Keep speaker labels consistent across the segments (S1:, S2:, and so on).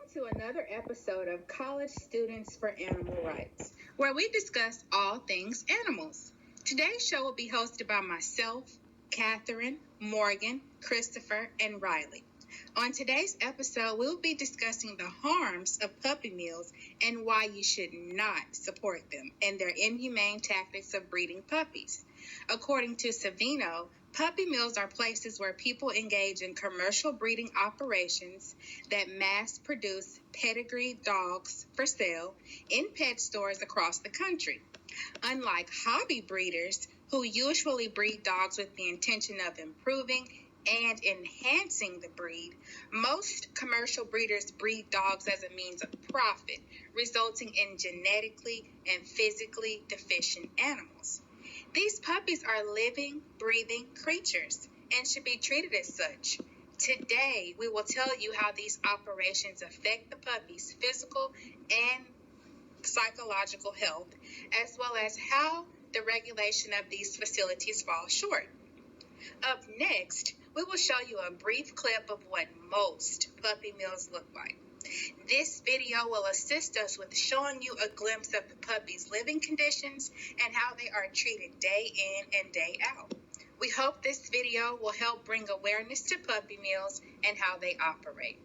S1: to another episode of College Students for Animal Rights, where we discuss all things animals. Today's show will be hosted by myself, Catherine, Morgan, Christopher, and Riley. On today's episode, we'll be discussing the harms of puppy mills and why you should not support them and their inhumane tactics of breeding puppies. According to Savino, puppy mills are places where people engage in commercial breeding operations that mass produce pedigree dogs for sale in pet stores across the country. Unlike hobby breeders, who usually breed dogs with the intention of improving and enhancing the breed, most commercial breeders breed dogs as a means of profit, resulting in genetically and physically deficient animals. These puppies are living, breathing creatures and should be treated as such. Today, we will tell you how these operations affect the puppy's physical and psychological health, as well as how the regulation of these facilities falls short. Up next, we will show you a brief clip of what most puppy mills look like. This video will assist us with showing you a glimpse of the puppy's living conditions and how they are treated day in and day out. We hope this video will help bring awareness to puppy mills and how they operate.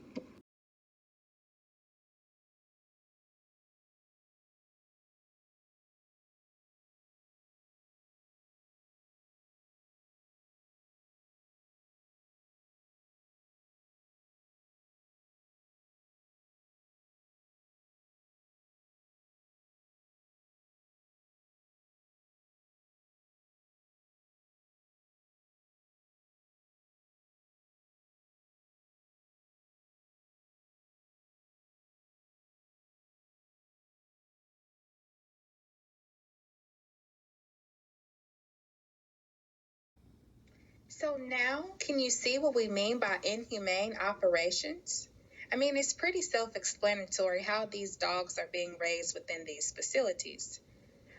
S1: So now, can you see what we mean by inhumane operations? I mean, it's pretty self-explanatory how these dogs are being raised within these facilities.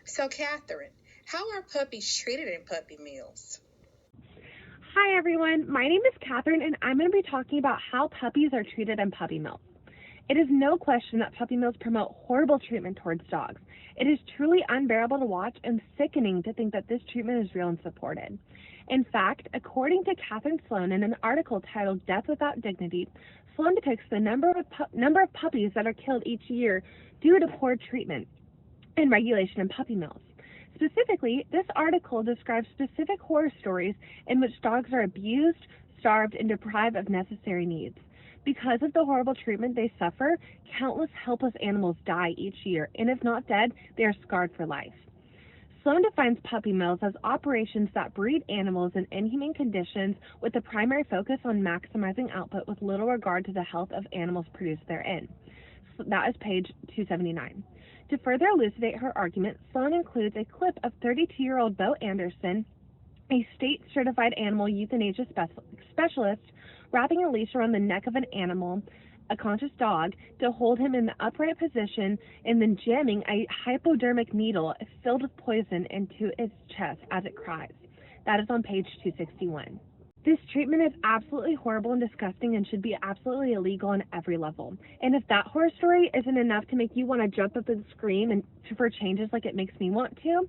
S1: So, Catherine, how are puppies treated in puppy mills?
S2: Hi everyone, my name is Catherine and I'm going to be talking about how puppies are treated in puppy mills. It is no question that puppy mills promote horrible treatment towards dogs. It is truly unbearable to watch and sickening to think that this treatment is real and supported. In fact, according to Catherine Sloan in an article titled Death Without Dignity, Sloan depicts the number of puppies that are killed each year due to poor treatment and regulation in puppy mills. Specifically, this article describes specific horror stories in which dogs are abused, starved, and deprived of necessary needs. Because of the horrible treatment they suffer, countless helpless animals die each year, and if not dead, they are scarred for life. Sloan defines puppy mills as operations that breed animals in inhumane conditions with the primary focus on maximizing output with little regard to the health of animals produced therein. So that is page 279. To further elucidate her argument, Sloan includes a clip of 32-year-old Bo Anderson, a state-certified animal euthanasia specialist, wrapping a leash around the neck of an animal, a conscious dog, to hold him in the upright position and then jamming a hypodermic needle filled with poison into its chest as it cries. That is on page 261. This treatment is absolutely horrible and disgusting and should be absolutely illegal on every level. And if that horror story isn't enough to make you want to jump up and scream and for changes like it makes me want to,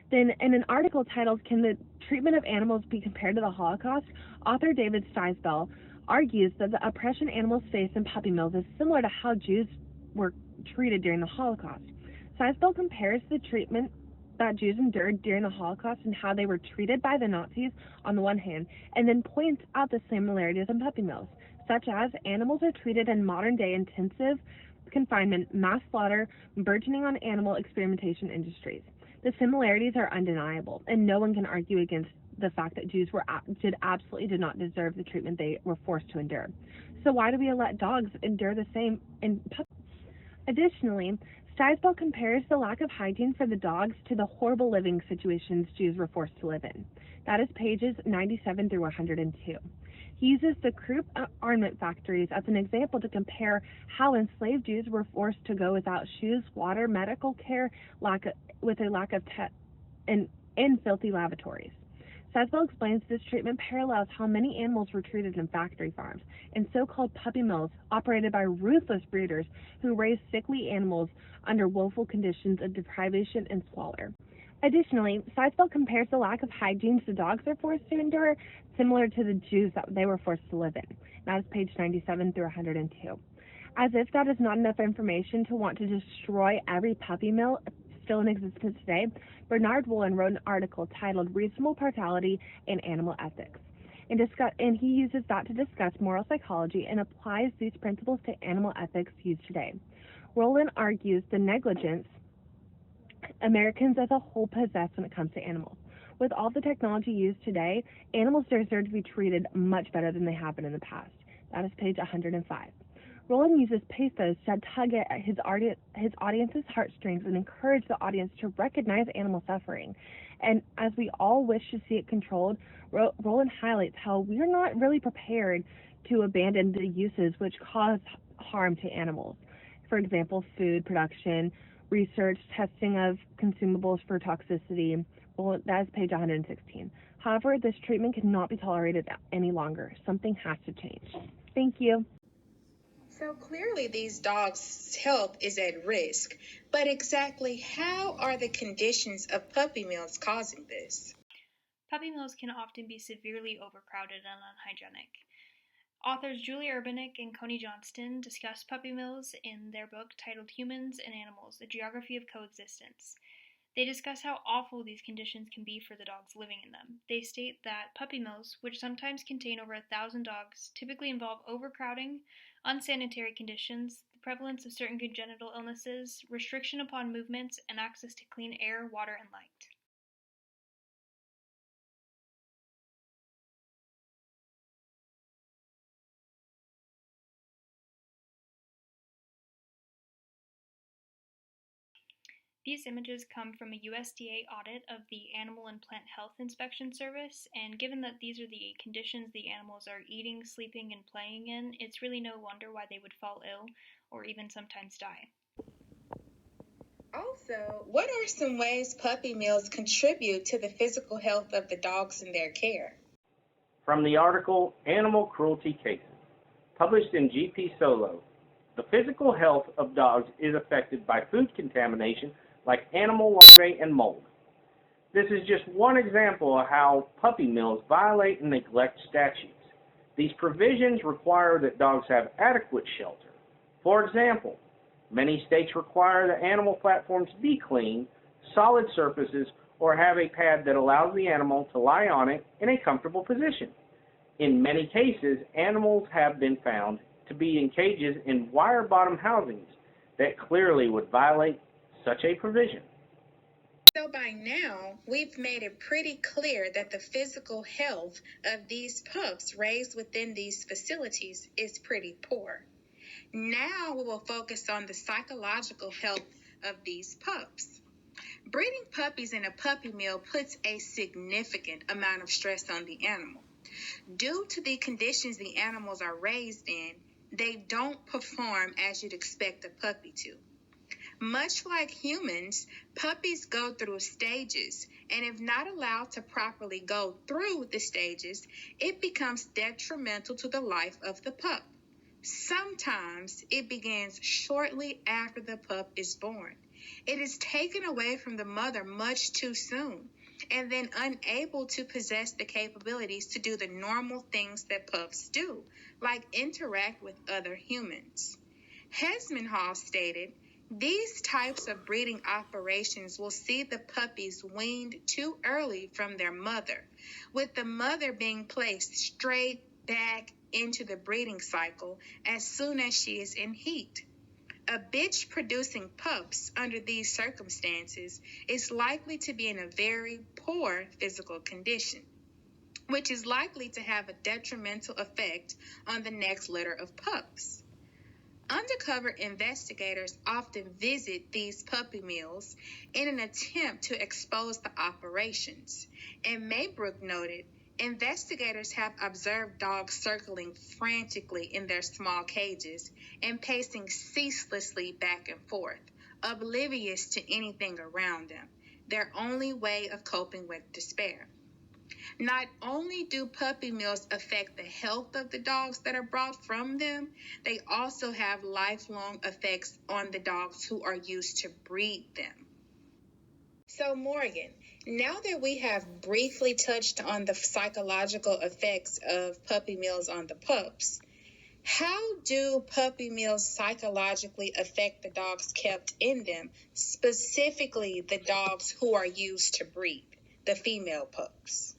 S2: then in an article titled "Can the Treatment of Animals Be Compared to the Holocaust?" author David Steisbell argues that the oppression animals face in puppy mills is similar to how Jews were treated during the Holocaust. Steisbell compares the treatment that Jews endured during the Holocaust and how they were treated by the Nazis on the one hand, and then points out the similarities in puppy mills, such as animals are treated in modern-day intensive confinement, mass slaughter, burgeoning on animal experimentation industries. The similarities are undeniable, and no one can argue against the fact that Jews absolutely did not deserve the treatment they were forced to endure. So why do we let dogs endure the same in puppies? Additionally, Steisbell compares the lack of hygiene for the dogs to the horrible living situations Jews were forced to live in. That is pages 97 through 102. He uses the Krupp armament factories as an example to compare how enslaved Jews were forced to go without shoes, water, medical care, in filthy lavatories. Sizewell explains this treatment parallels how many animals were treated in factory farms and so-called puppy mills operated by ruthless breeders who raised sickly animals under woeful conditions of deprivation and squalor. Additionally, Sizewell compares the lack of hygiene the dogs are forced to endure similar to the Jews that they were forced to live in. That is page 97 through 102. As if that is not enough information to want to destroy every puppy mill still in existence today, Bernard Wolin wrote an article titled Reasonable Partality in Animal Ethics. And he uses that to discuss moral psychology and applies these principles to animal ethics used today. Wolin argues the negligence Americans as a whole possess when it comes to animals. With all the technology used today, animals deserve to be treated much better than they have been in the past. That is page 105. Roland uses pathos to tug at his audience's heartstrings and encourage the audience to recognize animal suffering. And as we all wish to see it controlled, Roland highlights how we are not really prepared to abandon the uses which cause harm to animals. For example, food production, research, testing of consumables for toxicity. Well, that is page 116. However, this treatment cannot be tolerated any longer. Something has to change. Thank you.
S1: So clearly these dogs' health is at risk, but exactly how are the conditions of puppy mills causing this?
S3: Puppy mills can often be severely overcrowded and unhygienic. Authors Julie Urbanek and Coney Johnston discuss puppy mills in their book titled Humans and Animals, A Geography of Coexistence. They discuss how awful these conditions can be for the dogs living in them. They state that puppy mills, which sometimes contain over 1,000 dogs, typically involve overcrowding, unsanitary conditions, the prevalence of certain congenital illnesses, restriction upon movements, and access to clean air, water, and light. These images come from a USDA audit of the Animal and Plant Health Inspection Service, and given that these are the conditions the animals are eating, sleeping, and playing in, it's really no wonder why they would fall ill or even sometimes die.
S1: Also, what are some ways puppy mills contribute to the physical health of the dogs in their care?
S4: From the article Animal Cruelty Cases, published in GP Solo, the physical health of dogs is affected by food contamination like animal larvae and mold. This is just one example of how puppy mills violate and neglect statutes. These provisions require that dogs have adequate shelter. For example, many states require the animal platforms be clean, solid surfaces, or have a pad that allows the animal to lie on it in a comfortable position. In many cases, animals have been found to be in cages in wire-bottom housings that clearly would violate such a provision.
S1: So by now, we've made it pretty clear that the physical health of these pups raised within these facilities is pretty poor. Now we will focus on the psychological health of these pups. Breeding puppies in a puppy mill puts a significant amount of stress on the animal. Due to the conditions the animals are raised in, they don't perform as you'd expect a puppy to. Much like humans, puppies go through stages, and if not allowed to properly go through the stages, it becomes detrimental to the life of the pup. Sometimes it begins shortly after the pup is born. It is taken away from the mother much too soon, and then unable to possess the capabilities to do the normal things that pups do, like interact with other humans. Hesmenhall stated, "These types of breeding operations will see the puppies weaned too early from their mother, with the mother being placed straight back into the breeding cycle as soon as she is in heat. A bitch producing pups under these circumstances is likely to be in a very poor physical condition, which is likely to have a detrimental effect on the next litter of pups." Undercover investigators often visit these puppy mills in an attempt to expose the operations. And Maybrook noted, investigators have observed dogs circling frantically in their small cages and pacing ceaselessly back and forth, oblivious to anything around them, their only way of coping with despair. Not only do puppy mills affect the health of the dogs that are brought from them, they also have lifelong effects on the dogs who are used to breed them. So, Morgan, now that we have briefly touched on the psychological effects of puppy mills on the pups, how do puppy mills psychologically affect the dogs kept in them, specifically the dogs who are used to breed, the female pups?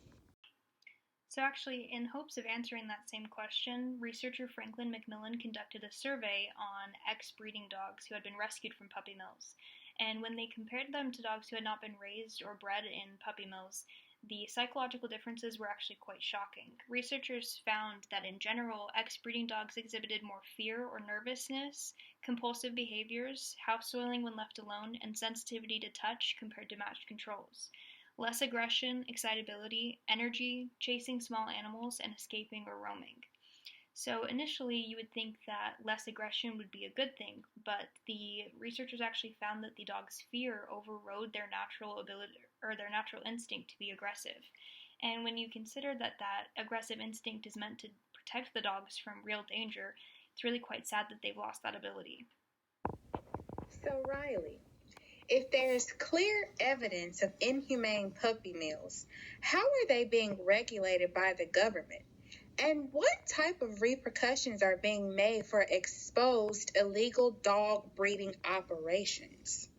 S3: So actually, in hopes of answering that same question, researcher Franklin McMillan conducted a survey on ex-breeding dogs who had been rescued from puppy mills. And when they compared them to dogs who had not been raised or bred in puppy mills, the psychological differences were actually quite shocking. Researchers found that in general, ex-breeding dogs exhibited more fear or nervousness, compulsive behaviors, house soiling when left alone, and sensitivity to touch compared to matched controls. Less aggression, excitability, energy, chasing small animals, and escaping or roaming. So initially you would think that less aggression would be a good thing, but the researchers actually found that the dog's fear overrode their natural ability or their natural instinct to be aggressive. And when you consider that aggressive instinct is meant to protect the dogs from real danger, it's really quite sad that they've lost that ability.
S1: So Riley, if there's clear evidence of inhumane puppy mills, how are they being regulated by the government? And what type of repercussions are being made for exposed illegal dog breeding operations?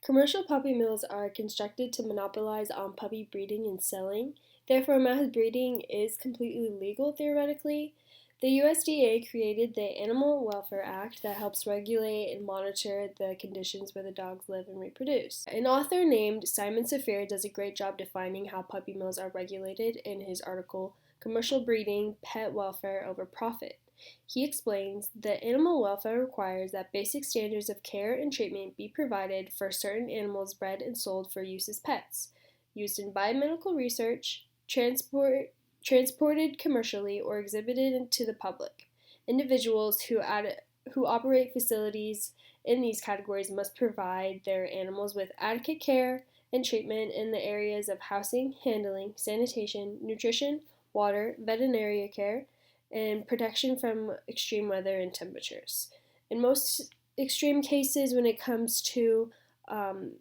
S5: Commercial puppy mills are constructed to monopolize on puppy breeding and selling. Therefore, mass breeding is completely legal theoretically. The USDA created the Animal Welfare Act that helps regulate and monitor the conditions where the dogs live and reproduce. An author named Simon Safir does a great job defining how puppy mills are regulated in his article, Commercial Breeding, Pet Welfare Over Profit. He explains that animal welfare requires that basic standards of care and treatment be provided for certain animals bred and sold for use as pets, used in biomedical research, transported commercially, or exhibited to the public. Individuals who operate facilities in these categories must provide their animals with adequate care and treatment in the areas of housing, handling, sanitation, nutrition, water, veterinary care, and protection from extreme weather and temperatures. In most extreme cases, when it comes to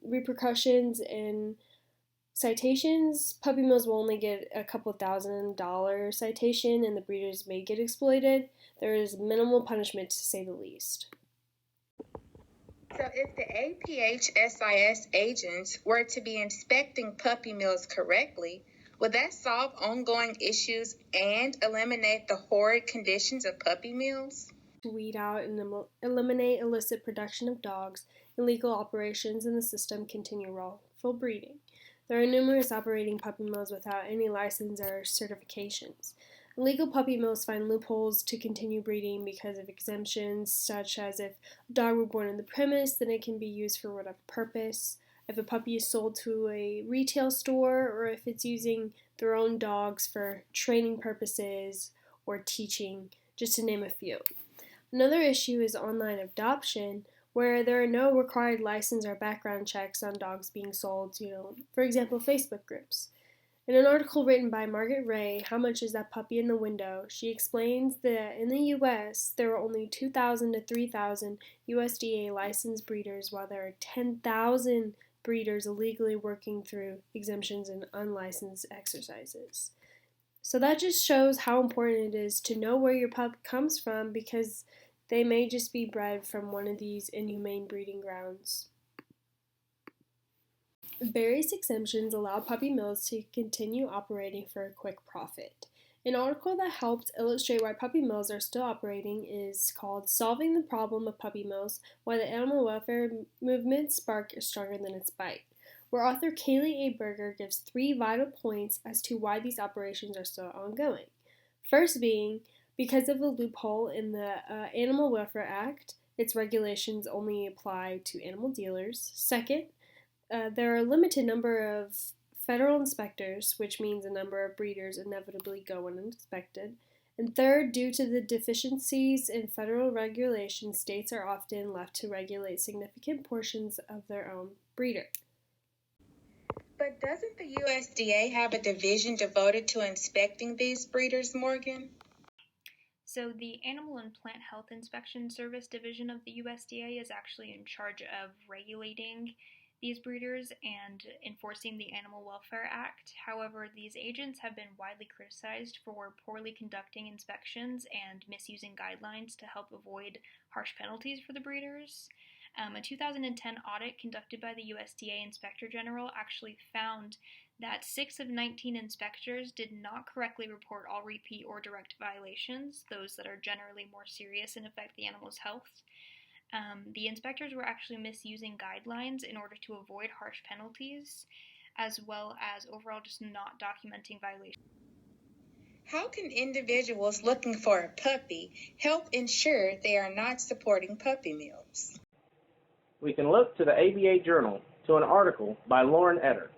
S5: repercussions and citations, puppy mills will only get a couple $1,000 citation and the breeders may get exploited. There is minimal punishment, to say the least.
S1: So if the APHSIS agents were to be inspecting puppy mills correctly, would that solve ongoing issues and eliminate the horrid conditions of puppy mills?
S5: To weed out and eliminate illicit production of dogs, illegal operations in the system continue wrongful breeding. There are numerous operating puppy mills without any license or certifications. Illegal puppy mills find loopholes to continue breeding because of exemptions, such as if a dog were born on the premise, then it can be used for whatever purpose. If a puppy is sold to a retail store, or if it's using their own dogs for training purposes or teaching, just to name a few. Another issue is online adoption, where there are no required license or background checks on dogs being sold, for example, Facebook groups. In an article written by Margaret Ray, How Much Is That Puppy in the Window?, she explains that in the U.S., there are only 2,000 to 3,000 USDA licensed breeders, while there are 10,000 breeders illegally working through exemptions and unlicensed exercises. So that just shows how important it is to know where your pup comes from, because they may just be bred from one of these inhumane breeding grounds. Various exemptions allow puppy mills to continue operating for a quick profit. An article that helped illustrate why puppy mills are still operating is called Solving the Problem of Puppy Mills, Why the Animal Welfare Movement's Spark is Stronger Than Its Bite, where author Kaylee A. Berger gives 3 vital points as to why these operations are still ongoing. First being, because of a loophole in the Animal Welfare Act, its regulations only apply to animal dealers. Second, there are a limited number of federal inspectors, which means a number of breeders inevitably go uninspected. And third, due to the deficiencies in federal regulations, states are often left to regulate significant portions of their own breeder.
S1: But doesn't the USDA have a division devoted to inspecting these breeders, Morgan?
S3: So the Animal and Plant Health Inspection Service division of the USDA is actually in charge of regulating these breeders and enforcing the Animal Welfare Act. However, these agents have been widely criticized for poorly conducting inspections and misusing guidelines to help avoid harsh penalties for the breeders. A 2010 audit conducted by the USDA Inspector General actually found that 6 of 19 inspectors did not correctly report all repeat or direct violations, those that are generally more serious and affect the animal's health. The inspectors were actually misusing guidelines in order to avoid harsh penalties, as well as overall just not documenting violations.
S1: How can individuals looking for a puppy help ensure they are not supporting puppy mills?
S4: We can look to the ABA Journal to an article by Lauren Etter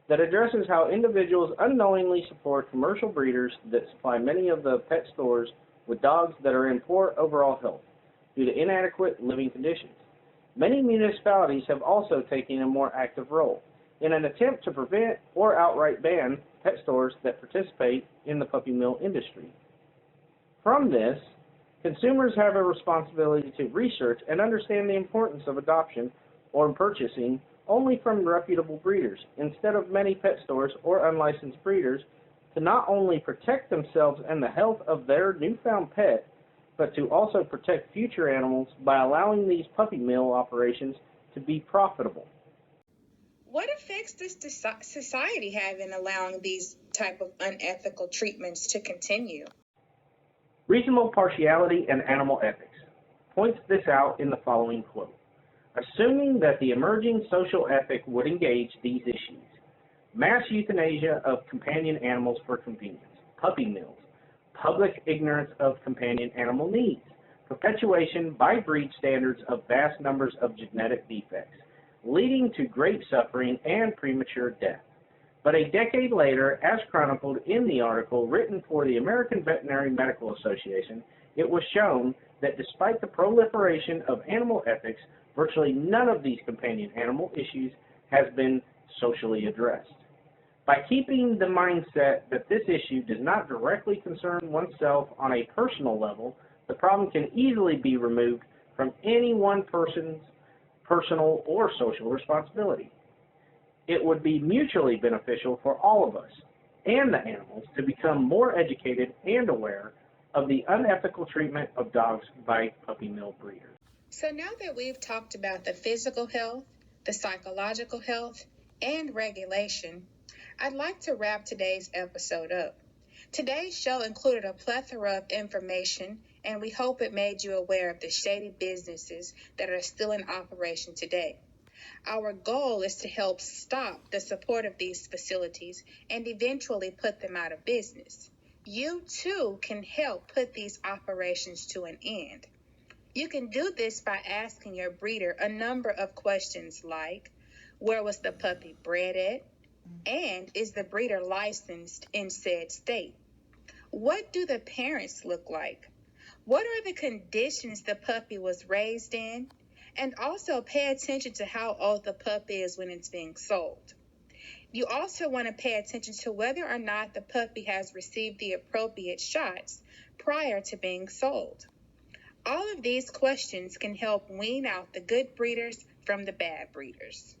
S4: that addresses how individuals unknowingly support commercial breeders that supply many of the pet stores with dogs that are in poor overall health due to inadequate living conditions. Many municipalities have also taken a more active role in an attempt to prevent or outright ban pet stores that participate in the puppy mill industry. From this, consumers have a responsibility to research and understand the importance of adoption or purchasing only from reputable breeders, instead of many pet stores or unlicensed breeders, to not only protect themselves and the health of their newfound pet, but to also protect future animals by allowing these puppy mill operations to be profitable.
S1: What effects does society have in allowing these type of unethical treatments to continue?
S4: Reasonable partiality and animal ethics points this out in the following quote. Assuming that the emerging social ethic would engage these issues, mass euthanasia of companion animals for convenience, puppy mills, public ignorance of companion animal needs, perpetuation by breed standards of vast numbers of genetic defects, leading to great suffering and premature death. But a decade later, as chronicled in the article written for the American Veterinary Medical Association, it was shown that despite the proliferation of animal ethics, virtually none of these companion animal issues has been socially addressed. By keeping the mindset that this issue does not directly concern oneself on a personal level, the problem can easily be removed from any one person's personal or social responsibility. It would be mutually beneficial for all of us and the animals to become more educated and aware of the unethical treatment of dogs by puppy mill breeders.
S1: So now that we've talked about the physical health, the psychological health, and regulation, I'd like to wrap today's episode up. Today's show included a plethora of information, and we hope it made you aware of the shady businesses that are still in operation today. Our goal is to help stop the support of these facilities and eventually put them out of business. You, too, can help put these operations to an end. You can do this by asking your breeder a number of questions like, where was the puppy bred at? And is the breeder licensed in said state? What do the parents look like? What are the conditions the puppy was raised in? And also pay attention to how old the pup is when it's being sold. You also want to pay attention to whether or not the puppy has received the appropriate shots prior to being sold. All of these questions can help wean out the good breeders from the bad breeders.